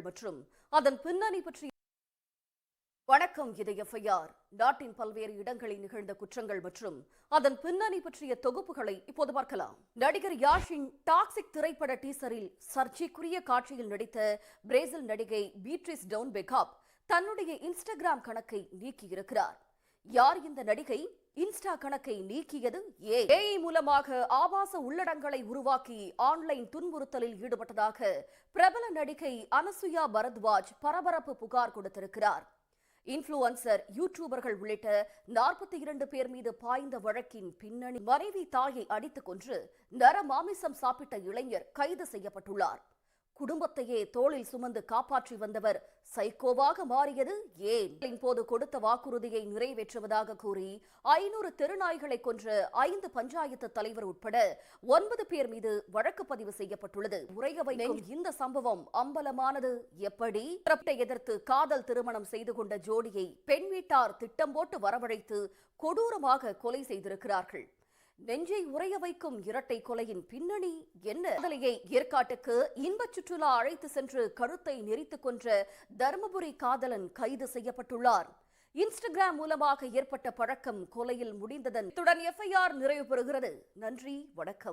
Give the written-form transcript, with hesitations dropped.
மற்றும் அதன் பின்னணி பற்றிய வணக்கம். இது எஃப்ஐஆர். நாட்டின் பல்வேறு இடங்களில் நிகழ்ந்த குற்றங்கள் மற்றும் அதன் பின்னணி பற்றிய தொகுப்புகளை இப்போது பார்க்கலாம். நடிகர் யாஷின் டாக்ஸிக் திரைப்பட டீசரில் சர்ச்சைக்குரிய காட்சியில் நடித்த பிரேசில் நடிகை பீட்ரிஸ் டவுன் பெக்காப் தன்னுடைய இன்ஸ்டாகிராம் கணக்கை நீக்கியிருக்கிறார். யார் இந்த நடிகை? இன்ஸ்டா கணக்கை நீக்கியது ஏஐ மூலமாக ஆபாச உள்ளடங்களை உருவாக்கி ஆன்லைன் துன்புறுத்தலில் ஈடுபட்டதாக பிரபல நடிகை அனசுயா பரத்வாஜ் பரபரப்பு புகார் கொடுத்திருக்கிறார். இன்ஃபுளுசர், யூடியூபர்கள் உள்ளிட்ட 42 பேர் மீது பாய்ந்த வழக்கின் பின்னணி மனைவி தாயை அடித்துக் கொன்று நரமாமிசம் சாப்பிட்ட இளைஞர் கைது செய்யப்பட்டுள்ளார். குடும்பத்தையே தோளில் சுமந்து காப்பாற்றி வந்தவர் சைக்கோவாக மாறியது ஏன்? போது கொடுத்த வாக்குறுதியை நிறைவேற்றுவதாக கூறி 500 தெருநாய்களை கொன்ற 5 பஞ்சாயத்து தலைவர் உட்பட 9 பேர் மீது வழக்கு பதிவு செய்யப்பட்டுள்ளது. உரைய வைக்கும் இந்த சம்பவம் அம்பலமானது எப்படி? எதிர்த்து காதல் திருமணம் செய்து கொண்ட ஜோடியை பெண் வீட்டார் திட்டம் போட்டு வரவழைத்து கொடூரமாக கொலை செய்திருக்கிறார்கள். நெஞ்சை உறைய வைக்கும் இரட்டை கொலையின் பின்னணி என்ன? காதலியை ஏற்காட்டுக்கு இன்ப சுற்றுலா அழைத்து சென்று கழுத்தை நெரித்துக் கொன்ற தருமபுரி காதலன் கைது செய்யப்பட்டுள்ளார். இன்ஸ்டாகிராம் மூலமாக ஏற்பட்ட பழக்கம் கொலையில் முடிந்ததன் எஃப்ஐஆர் நிறைவு பெறுகிறது. நன்றி, வணக்கம்.